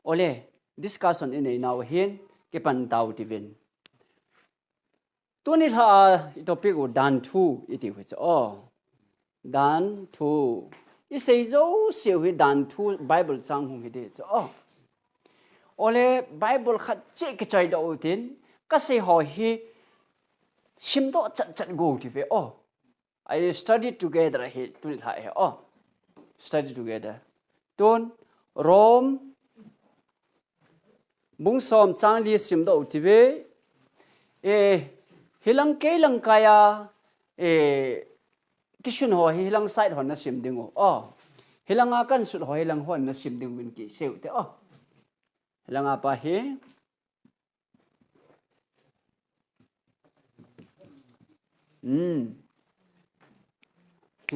ole discussion in now hin ke pan tau tivin tuni tha topic u DANTHU iti hu cho DANTHU isei zo se hu DANTHU Bible chang hung hi de cho ole Bible khat che ke chai do tin ka se ho hi sim do chat go ti ve I studied together he tuni tha he study together ton Rome bung som chang li sim do ti ve hilang ke lang kaya kishun ho hilang side hon na sim ding hilang akan sut ho hilang hon na sim ding win ki seu te hilang apa he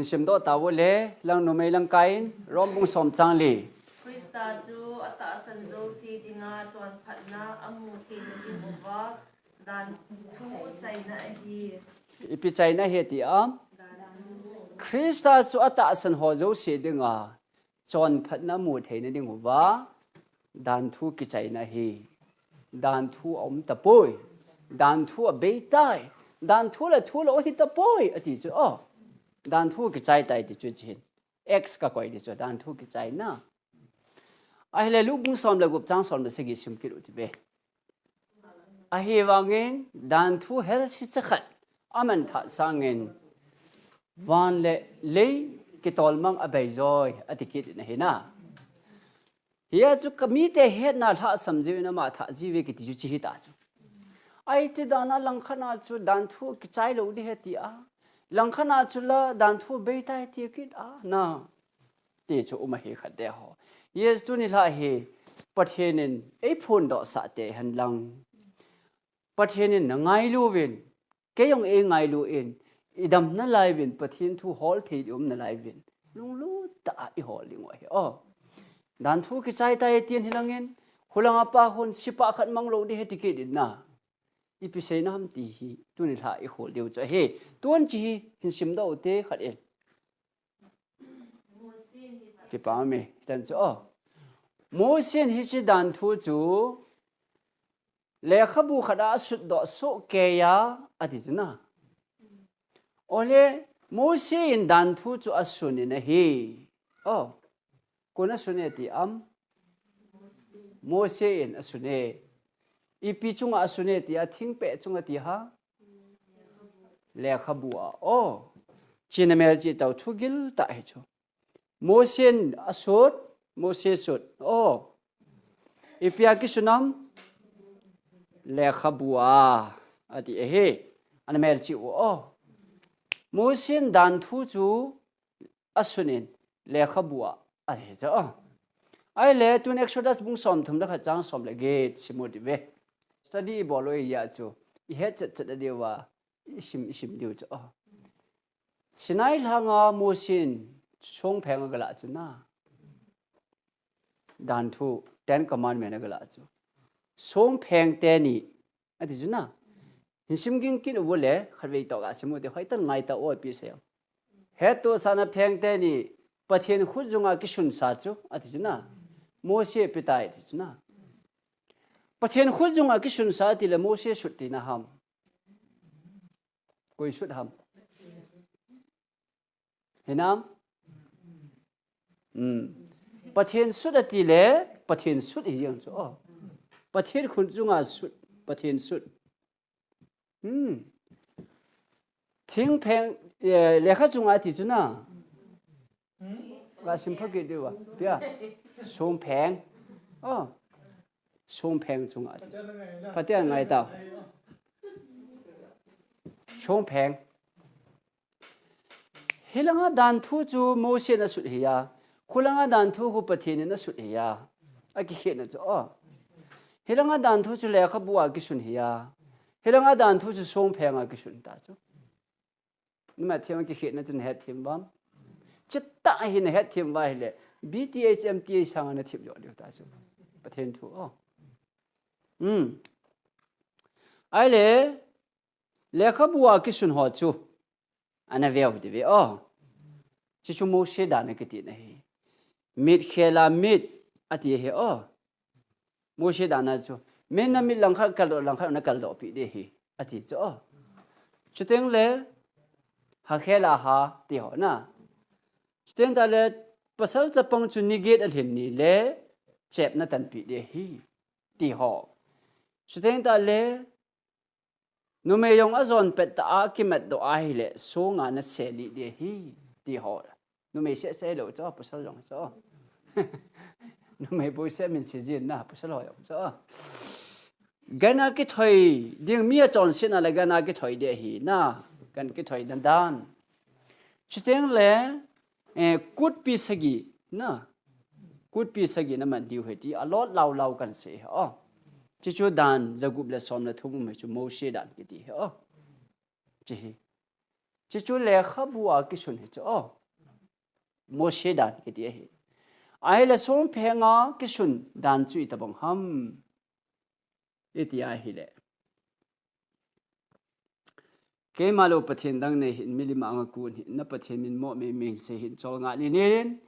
sim do ta wo le lang no mai lang kain rom bung som chang li Krista chu ata san zo si dinga chuan phatna amu the ni bova dan thu chaina hi ipi chaina he ti Krista chu ata san ho zo si dinga chon phatna mu the ni ding wa DANTHU ki chaina hi DANTHU om ta poi DANTHU abei tai DANTHU la thu lo hi ta poi ati chu DANTHU ki chai tai ti chu chin x ka koi di chu DANTHU ki chai na ai le lu bung som la gup chang som la se gi sim ki ru ti be a he wangin DANTHU hel si chakhat aman tha sangin van le ki tol mang abei zoi ati ki na he na hiya chu kami te he na tha samji na ma tha ji ve ki ti chu chi hi ta chu ai ti dana langkhana chu DANTHU ki chai lo di he ti langkhana chu la DANTHU bei tai ti ki na ti chu uma he khat de ho yes tu ni la he pathenin ei phun do sa te han lang pathenin na ngai lu win ke yong e ngai lu in idam na lai win pathin thu hol thei na lai win lung lu ta I hol ling wa he DANTHU ki chai tai tien hilangin hulang apa hon sipa khat mang lo di he ti ki din na ipi sei na ham ti hi tu ni la I hol deu cha he tuan chi hin sim do te khat en ki pa me chan cho mo sin hi chi DANTHU chu le khabu khada sut do so ke ya ati chuna ole mo sin DANTHU chu asun ne hi kona sune ti mo sin asune ipi chunga asune ti a thing pe chunga ti ha le khabu china mer chi tau thugil ta he chu mo sin asut mo se sut ipia ki sunam le khabua ati he an mer chi mo sin DANTHU chu asunin le khabua ati cha ai le tun Exodus bung som thum da kha chang som le ge simoti ve study boloi ya chu I he chat chat de wa isim diu cha sinai langa mo sin song pheng ga la chu na DANTHU 10 commandment ga la chu song pheng te ni ati chu na sim ging kin wo le kharwei to ga simoti hoi tan ngai ta pi se he to sana pheng te ni pathen khujunga ki sun sa chu ati chu na mo se pitai ti chu na pathen khujunga ki sun sa ti le mo se sut ti na ham koi sut ham henam pathen sut ati le pathen sut hi yang chu pathen khujunga sut pathen sut thing pheng le kha chunga ti chu na và xin phật cái điều à, sông phèn, sông phèn chung à, phát triển ngày tao, sông phèn, hilanga DANTHU chu mo se na sut hiya, khulanga DANTHU hu pathin na sut hiya, a ki he na chu hilanga DANTHU chu le kha bua ki sun hiya, hilanga DANTHU chu sông phèn a ki sun ta chu, ni ma thiam ki he na chen he thiam bam chita hin het thim vai le BTH MTA sang na thip yo ta chu pathen thu ai le khabua ki sun ho chu ana veu de ve chi chu mo she da na ki ti na hi mit khela mit ati he mua xe đàn nào chú mình nằm mình lăng khát nó cắt độ bị đi hi à thì chú chú tiếng lẽ hà khé là hà thì họ na chú tiếng ta lẽ bác sĩ chấp bằng chú nigget ở hiện ní lẽ chẹp nó tận bị đi hi thì họ chú tiếng ta lẽ nó mới dùng azon pet ta cái mặt độ ai lẽ số ngã nó sẽ đi đi hi thì họ nó mới sẽ đâu cho bác sĩ dùng cho nó mới bôi xe mình sử dụng na bác sĩ hỏi cho cái nào cái thời điên mía chọn xin là cái nào cái thời để hi na cái thời đan đan chú tiếng lẽ cút pi sagi na cút pi sagi nó mình điều hết đi a lot lâu cần sẽ chỉ cho đàn giờ gục là xóm là thu mua mấy chú mâu xe đàn cái gì chỉ cho lẽ khắp bùa cái xuân hết cho mâu xe đàn cái gì ai là xóm phèn á cái xuân đàn chui tập bằng hâm cái gì ai hết cái mà lâu bát thiên đăng này hiện mình mà ăn cuốn hiện nó bát thiên mình mò mình sẽ hiện cho ngã đi nên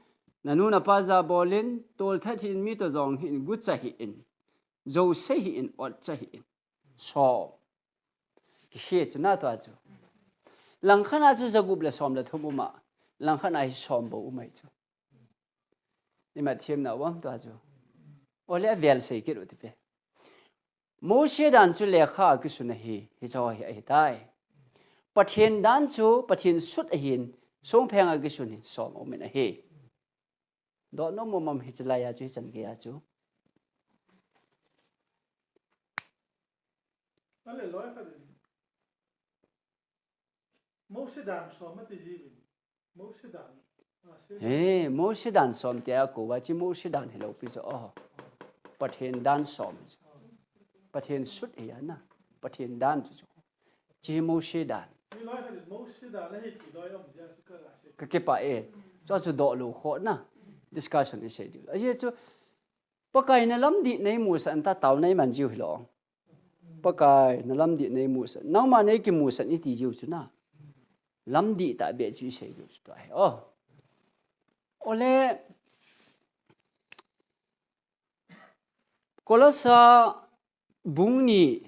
nanu na pa za bolin tol that hin mi to zong hin gut cha hin zo se hin ot cha hin so he chuna to chu lang khana chu zagup la som la thumu ma lang khana hi som bo umai chu ni ma thiem na wam to chu ole vel se ki ro ti pe mo she dan chu le kha ki su na hi cho hi ai tai pathin dan chu pathin sut hin song pheng a ki su ni som o men a hi đó nó một mầm hít lại chú chân kia chú. Nó lại nói cái gì? Mỗi sự đàn xóm mất gì vậy? Mỗi sự đàn. Mỗi sự đàn xóm thì cô và chỉ mỗi sự đàn thì lâu bây giờ bắt hiện đàn xóm, bắt hiện xuất hiện na, bắt hiện đàn chú, chỉ mỗi sự đàn. Nói cái mỗi sự đàn là chỉ nói ông gì cái phải cho chú độ lù khó na. Discussion is say điều. Ấy chứ, pakai na lam di nei musan ta tàu nei man jiu hilong. Pakai na lam di nei musan. Nang ma nei ki musan ni ti jiu chu na. Lam di ta be ju say điều chu ai. Ole Kolasa bung ni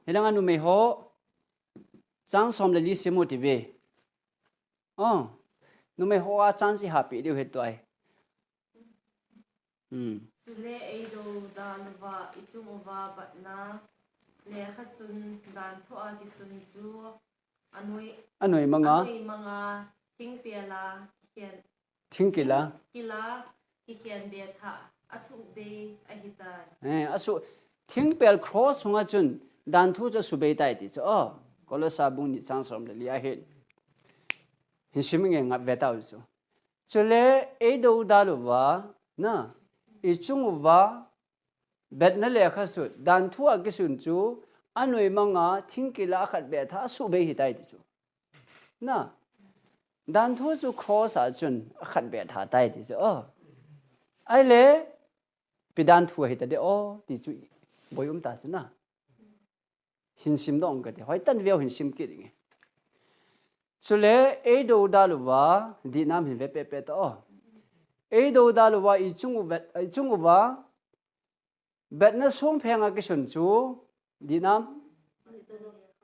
helang anu me ho chang som le li se motive. Nu me ho a chang si happy điều het toai. Chule eido dan va ichung ova batna le khasun dan thoa ki sun chu anoi manga tingpela kila kian be tha asu be ahita asu tingpel cross hunga chun dan thu cha su be tai ti cho kola sabung ni chang som le lia he hin siming nga ve ta chu chule eido da lo wa na ichung va bet na le kha su dan thu a ki sun chu anoi manga thingkila khat be tha su be hi tai ti chu na dan thu chu cross a chun khat be tha tai ti chu ai le pi dan thu hi ta de ti chu boyum ta chu na hin sim dong ka de hoi tan veo hin sim ki ding chu le e do da lu wa di nam hin ve pe pe to e do da lu wa ichung wa bet na song pheng a ki sun chu di nam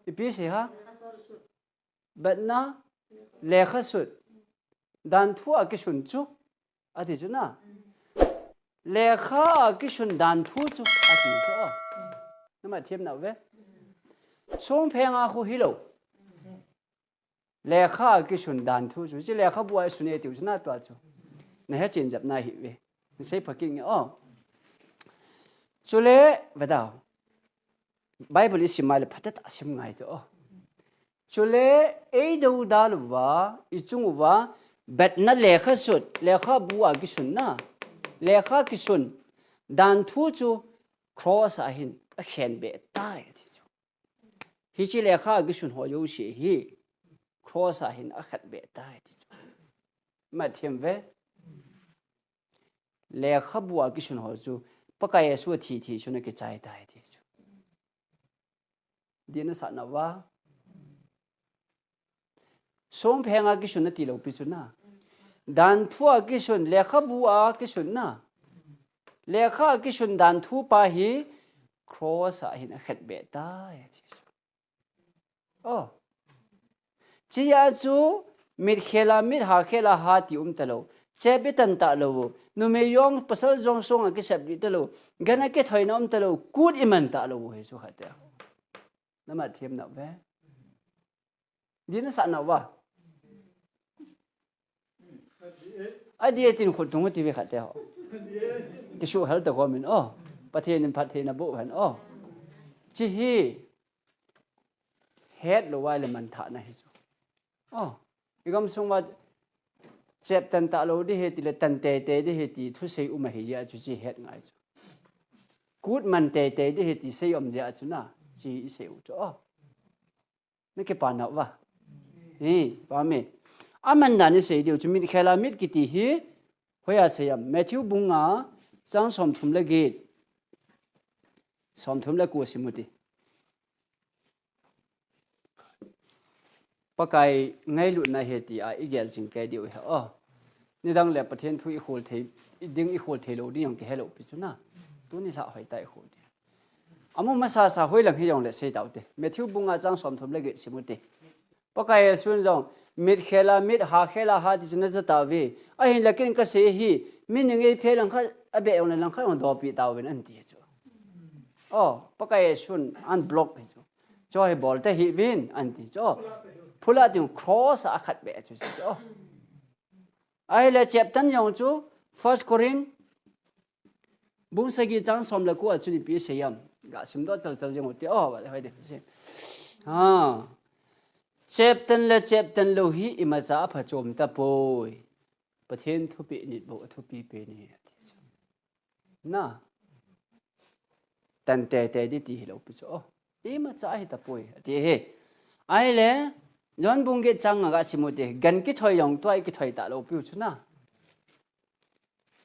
ipi se ha bet na le kha sut dan thu a ki sun chu a ti chu na le kha a ki sun dan thu chu a ti chu na ma thiam na ve song pheng a khu hi lo le kha a ki sun dan thu chu chi le kha bu a sun e ti chu na to chu na he chen jap na hi ve se phaking chu le va da bible is simai le phatat asim ngai chu chu le e do da lu wa ichung wa bet na le kha sut le kha bu a ki sun na le kha ki sun dan thu chu cross a hin a khen be tai ti chu hi chi le kha ki sun ho yo shi hi cross a hin a khat be tai ti chu ma thiam ve le kha bu a ki sun ho chu pakai su thi chu na ki chai tai ti chu din sa na wa song pheng a ki sun na ti lo pi chu na dan thu a ki sun le kha bu a ki sun na le kha ki sun dan thu pa hi cross a hin a khet be ta oh chi ya chu mit khela mit ha khela ha ti talo che bitan ta lo nu me yong pasal jong song a ki sap di talo gana ke thoina talo kut iman ta lo he chu khata na ma thiam na ve din sa na wa ai dia tin khut tung ti ve khata ho ki shu hal ta ko min oh pathen in pathen na bo han oh chi hi head lo wa le man tha na hi chu oh igam sung wa chep tan ta lo di he ti le tan te te di he ti thu sei ma he ya chu chi head ngai chu good man te te di he ti sei ja chu na chi sei u chu oh na ke pa na wa hi pa me aman da ni sei di chu mi khela mit ki ti hi hoya sei Matthew bunga chang som thum le ge som thum le ku simuti pakai ngai lu na he ti a igel sing ke diu he oh ni dang le pathen thu i hol thei ding i hol thei lo di yong ke hello pi chu na tu ni la hoi tai hol amu ma sa sa hoi lang hi yong le sei tau te Matthew bunga chang som thum le ge simuti pakai sun jong mit khela mit ha khela ha ti na za ta ve a hin la ken ka se hi min nge phe lang kha abe ong lang kha ong do pi taw wen an ti chu oh pakai sun an block pi chu joy bol te hi win an ti chu phula ting cross a khat be chu chu ai le chep tan yong chu first Corin bung sa gi chang som la ku a chu ni pi se yam ga sim do chal chal jong ti oh ba hoi de se ha chep tan lo hi ima cha pha chom ta poi pathen thu pi ni bo thu pi pe ni na tan te te di ti lo pi chu oh ima cha hi ta poi ti he ai le John bungge chang ga simuti gan ki thoi yong toy ki thoi ta lo pi chu na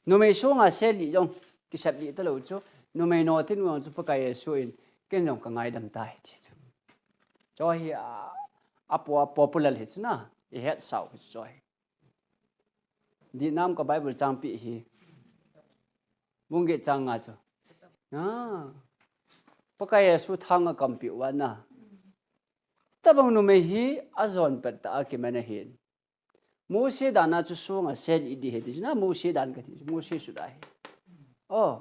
no me so nga se li jong ki sap li ta lo chu no me no tin wong chu pa kai su in ken jong ka ngai dam tai ti chu cho hi a popular hi chu na i het sau chu choi di nam ka bible chang pi hi bungge chang nga chu na pa kai su thang kam pi wa na tabang no me hi azon pat ta ki mena hin mo se dana chu so nga sel I di he di na mo se dan ka ti mo se su da hi oh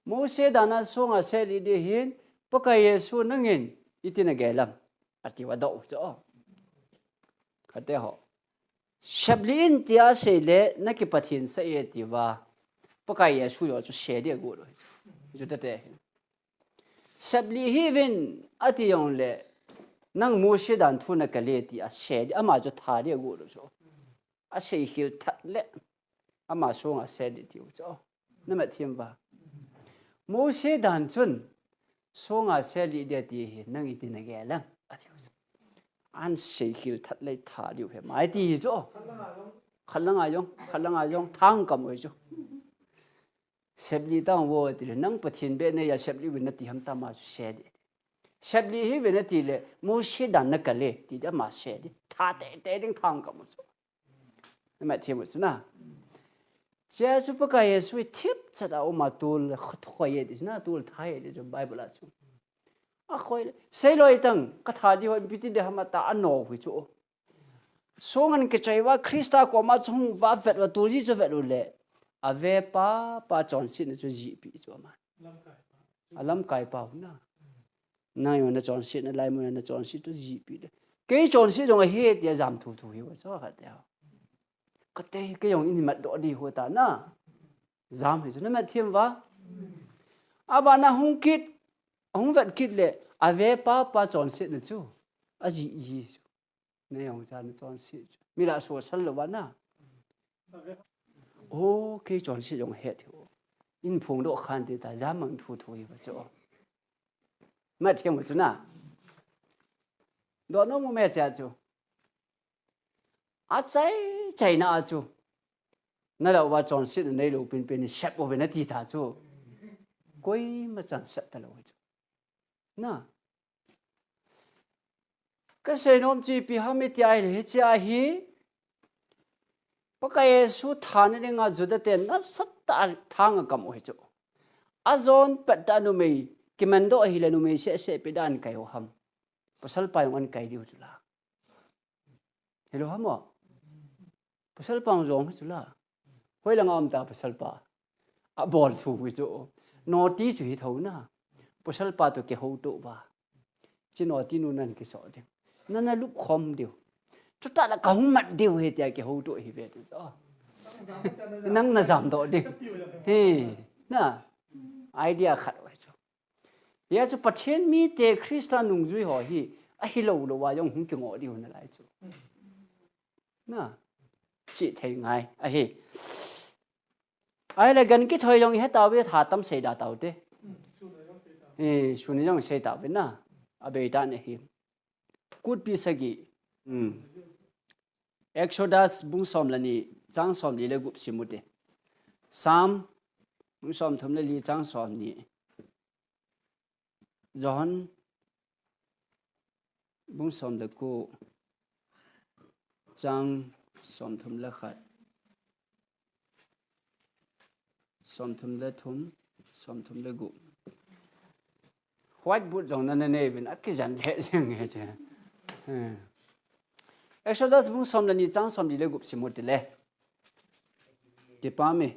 mo se dana so nga sel I di hin pa ka yesu nangin itina gelam ati wa do cho khate ho shablin tia se le na ki pathin sa e ti wa pa ka yesu yo chu se de go lo ju ta te shabli hi vin ati yong le nang mo she dan thu na ka le ti a she di ama jo tha de go lo so a she hil that le ama so nga se di ti cho na ma thiam ba mo she dan chun so nga se li de ti nang I ti na ge la a ti an she hil that le tha liu he mai ti cho khalanga yong thang kam oi cho sebli tang wo ti nang pathin be ne ya sebli win na ti ham ta ma she di sebli hi win na ti le mo she dan na ka le ti da ma she di tha te ding thang kam cho ma thiam chu na che su pa ka ye su tip cha da o ma tul khoi ye di na tul thai ye di bible a chu a khoi sei loi tang ka tha di hoi biti de hama ta ano hui chu songan ke chaiwa krista ko ma chung wa vet wa tu ji chu vet le ave pa chon sin chu ji pi chu ma alam kai pa na na yo na chon sin na lai mo na chon sin tu ji pi le ke chon sin jong he dia jam thu hi wa cho ka ta ka te ke yong in mat do di ho ta na jam he chu na ma thiam wa aba na hung kit hung vet kit le ave pa chon sin na chu a ji yi ne yong cha na chon sin mi la so sal lo wa na ô cái chọn sử dụng hết rồi in phùng độ khan thì ta dám mang thu hi vào chỗ mà thêm một chút nào đó nó mua mẹ cha chú à chạy na chú nó là vào chọn sử dụng này lúc bên xếp over nó thì thà chú quay mà chọn xếp ta lâu chú na cái xe nôm chỉ bị ham mê ai hết cha hi pa ka yesu thane nga juda te na satta thang kam ho chu azon patta nu mei kimando ahila nu mei se pedan kai ho ham pasal pa yong an kai diu chula hello hamo pasal pa jong chula hoi lang am ta pasal pa a bol thu wi cho no ti chu hi thau na pasal pa to ke ho to ba chi no ti nu nan ki so de nana lup khom diu chu ta la kaung mat diu he tia ke ho to hi ve so nang na zam do de he na idea khat wa cho ya chu pathen mi te Christian nung zui ho hi a hi lo lo wa yong hung ki ngo diu na lai chu na chi thei ngai a hi ai la gan ki thoi yong he ta we tha tam se da tau te shuni yong se ta we na abei ta ne hi kut pi sagi Exodus bung som lani chang som li le gup simute sam bung som thum le li chang som ni John bung som le ku chang som thum le khat som thum le thum som thum le gu white boot jong na ne bin akizan he jeng he che Exodus bung som lani chang som li le gup simut le ti pa me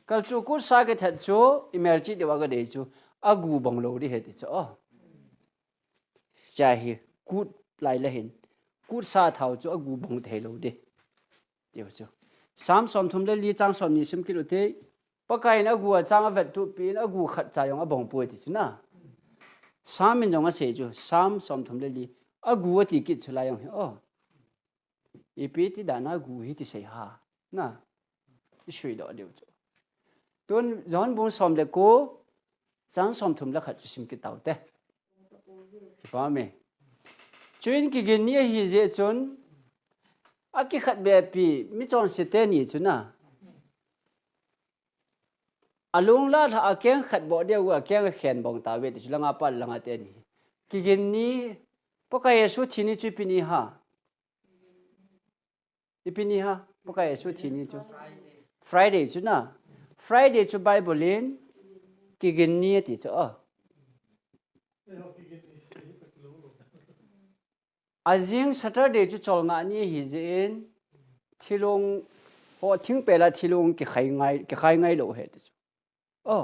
kal chu ku sa ke that chu emergency de wa ga de chu agu bong lo di he ti cho cha hi kut lai la hin kut sa thau chu agu bong the lo de tiu chu sam som thum le li chang som ni sim ki lu te pakai na gu chang vet tu pin agu khat cha yong a bong pu ti chu na sam min jong a se chu sam som thum le li agu ti ki chu la yong he ipiti dana gu hi ti sei ha na shui do deu chu ton zon bung som le ko chang som thum la khat sim ki tau te pa me chuin ki gin ni hi je chun a ki khat be pi mi chon se te ni chu na alung la tha a keng khat bo deu a keng khen bong ta we ti chu langa pal langa te ni ki gin ni poka yesu thini chu pi ni ha ipini ha poka yesu thini chu Friday chu na Friday chu Bible in ki gin ni ti chu azing Saturday chu chol nga ni hi zin thilong ho thing pela thilong ki khai ngai lo he chu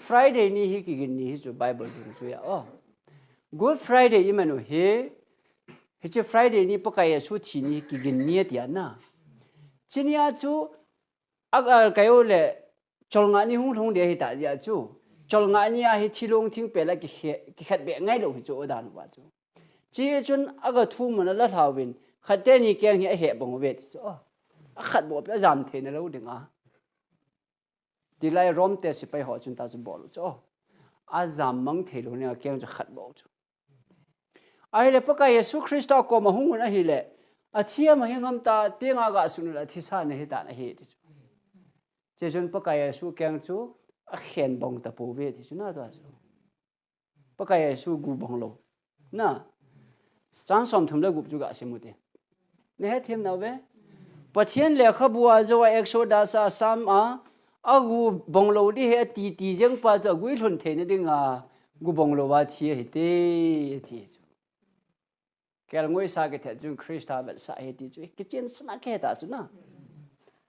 Friday ni hi ki gin ni hi chu Bible ding chu ya Good Friday imanu he Hichi Friday ni poka yesu thini ki gin ni ti na chinia chu agal kayo le cholnga ni hung thong de hi ta ja chu cholnga ni a hi thilong thing pela ki khat be ngai lo chu odan wa chu chi chun aga thu mun la thawin khatte ni kyang hi a he bong ve chu a khat bo pla jam the na lo dinga dilai rom te si pai ho chun ta chu bol chu a jam mang the lo ne kyang chu khat bo chu ai le paka yesu Christa ko ma hung na hi le a chia ma hingam ta tenga ga sunu la thisa ne hi ta na hi ti chu che chun paka yesu kyang chu a khen bong ta pu ve ti chu na to chu paka yesu gu bong lo na chang som thum le gup chu ga simu te ne he them na ve pathian le kha bua zo Exodus a sam a gu bong lo di he ti jeng pa cha gui thun the ne dinga gu bong lo wa chi he te ti kel ngoi sa ke the jun Christa bel sa he ti chu ki chen sna ke ta chu na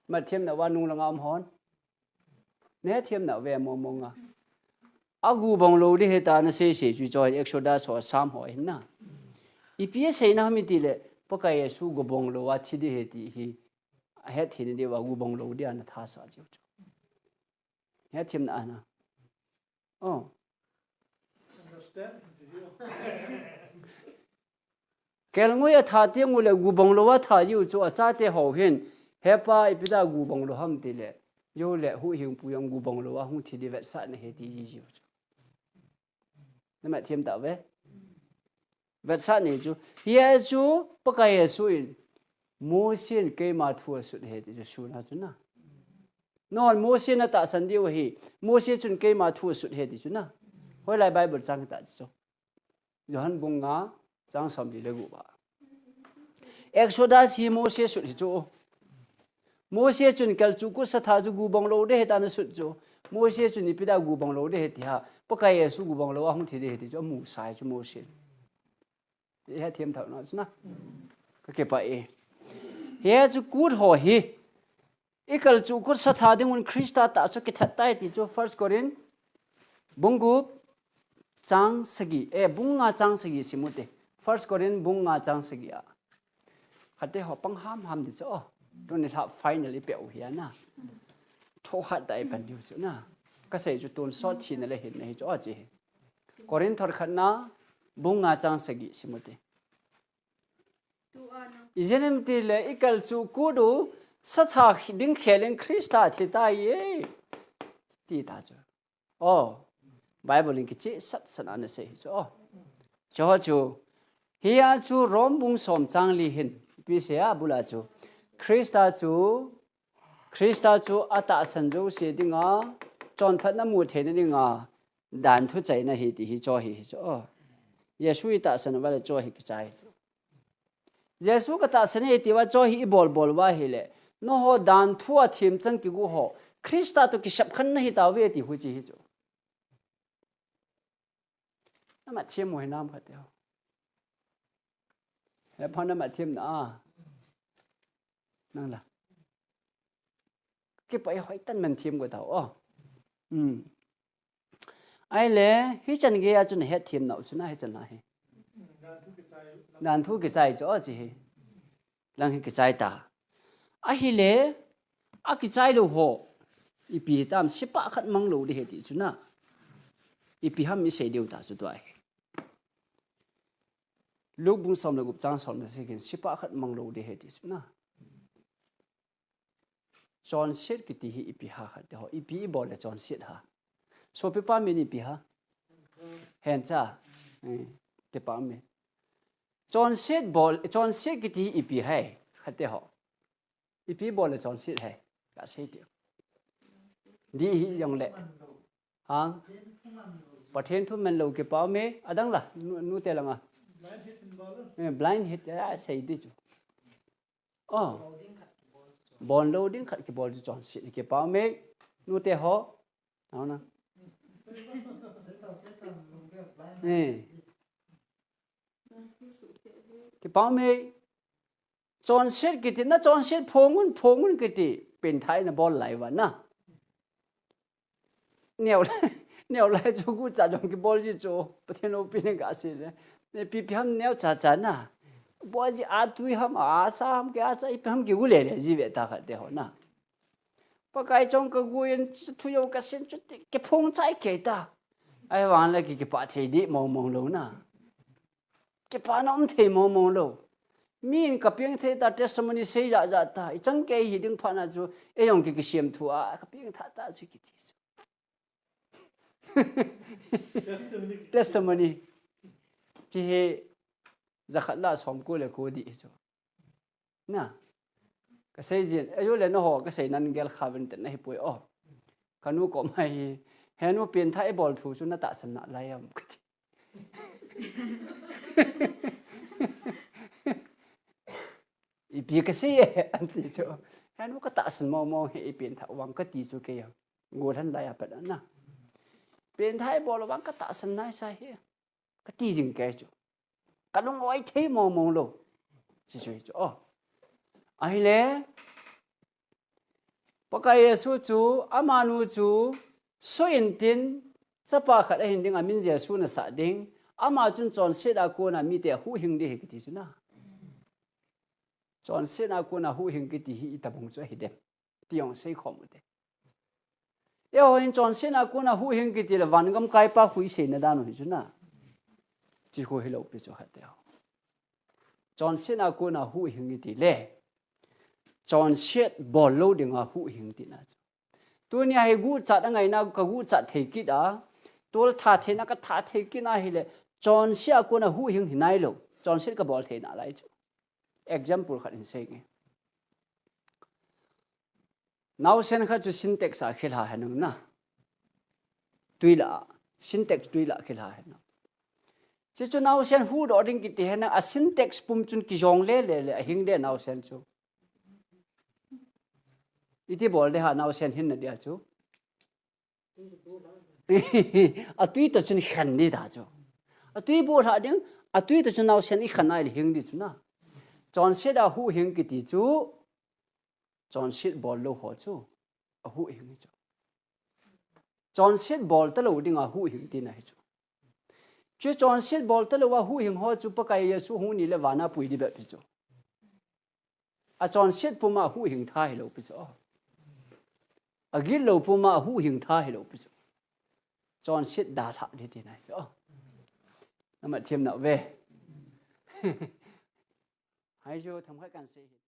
ma them na wa nung lang am hon ne them na ve mo mo nga agu bong lo di he ta na se chu joy Exodus ho sam ho hin na ipie se na mi ti le poka yesu go bong lo wa chi di he ti hi he thi ni wa gu bong lo di an tha sa chu ne them na ana kel ngoi a tha te ngule gu bong lo wa tha yu chu a cha te ho hin hepa ipida gu bong lo ham ti le yo le hu hing pu yang gu bong lo wa hu thi di vet sa ne he ti ji chu na ma thiam ta ve vet sa ne chu ye chu paka ye su in mo sin ke ma thu su he ti su na chu na non mo sin na ta san di wa hi mo sin chun ke ma thu su he ti chu na hoi lai Bible chang ta chu Johan bunga chang som li le gu ba Exodus hi Moses su chu Moses chun kal chu ku sa tha ju gu bong lo de ta na su chu mua xe chuẩn bị đã gu bằng lâu để hết thì ha bất cái Giêsu gu bằng lâu không thì để hết thì cho mua sai cho mua xe để hết thêm thảo nó chứ na cái vậy hết chú cút hỏi hi ít cái chú cút sát hạt đến Christa tạo cho cái thật tay thì cho First Corin bung gu trang sagi bung nga trang sagi simute First Corin bung nga trang sagi à hạt để họ băng ham thì cho rồi nên họ finally biểu hiện na thô hạt đại bản điều chứ na cái gì chú tuân sót chi này là hiện này cho gì Corin thor khăn na bung nga trang sagi simute Israel thì là ít cái chú cú đủ sát hạt đinh khé lên Christa thì ta ye thì ta cho Bible linh cái sát sát anh sẽ cho chú hiện chú Rome bung som trang li hin vì sao bula chú Christa chú ata san chú sẽ đi ngã chọn phát năm một thế này đi ngã đàn thu chạy này thì cho Giêsu ita san vào cho cái chạy Giêsu cái ta san này thì vào cho bol vào hele nó ho đàn thu à thêm chân cái gu ho Christa tu cái sắp khăn này tao về thì huy chỉ cho nó mà thêm mùi nam hết đâu hãy phán nó mà thêm nữa năng là cái bài hỏi tân mình thêm của tao ai lẽ hết chân kia cho nên hết thêm nào cho nó hết chân này đàn thu cái trái cho gì lang cái trái ta ai lẽ cái trái đâu họ ipi tam sipa khat mang lo de he ti chuna ipi ham mi sei deu ta chu toai lúc bung som le gup chang som le se kin sipa khat mang lo de he ti chuna John shit ki ti hi ipi ha khat ho ipi bol le John shit ha so pe pa mi ni pi ha hen cha te pa mi John shit ki ti ipi hai khat te ho ipi bol le John shit hai ka sei ti đi hi dòng lệ hả bắt thiên thu mình lâu cái bao mê ở đằng là nu tê là blind hit đã xây đi chứ ball lâu đến khát cái ball cho chọn xịn cái bao mê nu tê họ nào nè cái bao mê chọn xịn cái thì nó chọn xịn phong cái thì bên thái nó ball lại vậy na nèo lại cho cô trả trong cái bol gì cho, bắt đầu pin cái gì đấy, pi ham nèo trả na, bol gì tui ham sa ham cái chạy ham cái gule này gì vậy ta cái đó na, bắt cái trong cái guyen tui yêu cái sen chút cái phong chạy cái ta, ai vang lại cái bát thấy đi mong lâu na, cái bát nó thấy mong lâu, mình cái tiếng thấy ta testimony xây ra ta, chẳng cái gì đừng phản là cho, ai用cái xem thua, cái tiếng ta cho cái gì testimony chỉ hệ zakat la som cô là cô đi cho na cái xây dựng ai rồi nó họ cái xây nan gel khaven tên này bôi kanu có mai henu pin thái bol thu cho nó tạ sân nạ lại am ipi cái gì anh tí cho henu cái tạ sân mau hệ pin thảo vang cái tí cho cái ngồi thân lại à bạn na bên thái bỏ vào cái tạ sân này sai hết cái tí dừng cái chỗ cái nó ngồi thế mong lâu chỉ chơi chỗ ai lẽ bác cái số chú amanu chú số in tin chấp ba khát hình tiếng amin giờ số nó sát tiếng ama chun chọn xe đã cô na mi để hu hình đi cái tí chứ na chọn xe đã cô na hu hình cái tí hi ta bung cho hết đẹp tiếng say khó một đấy yêu hình chọn xin à cô na hu hình cái gì là văn gam cái pa hui xin là đàn hồi chứ na chỉ hui lâu bị cho hạt đeo chọn xin à cô na hu hình cái gì lẽ chọn xét bỏ lâu để ngà hu hình tí na tôi nhà hay gu chặt ngày nào cái gu chặt thấy kỹ đó tôi thà thế na cái thà thấy kỹ na hay là chọn xét à cô na hu hình hình này lâu chọn xét cái bỏ thế na lại chứ example khát hình say nghe nào sen khát cho syntax à khel ha nung na tùy là syntax tùy là khel ha na chỉ cho nào sen hu đó đinh kí thế na syntax pum chun kí jong le hình le nào sen chu iti bol de ha nào sen hin na dia chu tuy tôi xin khẩn đi đã cho tuy bố hạ đến tuy tôi xin nào xin ít khẩn ai thì hình đi chú na John sẽ đã hữu hình cái tí chú John sẽ bỏ lâu họ chú hữu hình chú John sẽ bỏ tất lâu đi ngà hữu hình tí này chú chứ John sẽ bỏ tất lâu hữu hình họ chú bác cái Giêsu hữu ní là vana bùi đi bẹp chú John sẽ phụ mà hữu hình thay lâu chú ghi lâu phụ mà hữu hình thay lâu chú John sẽ đã thả đi tí này chú mà thêm nào về hay chú thầm khách can sĩ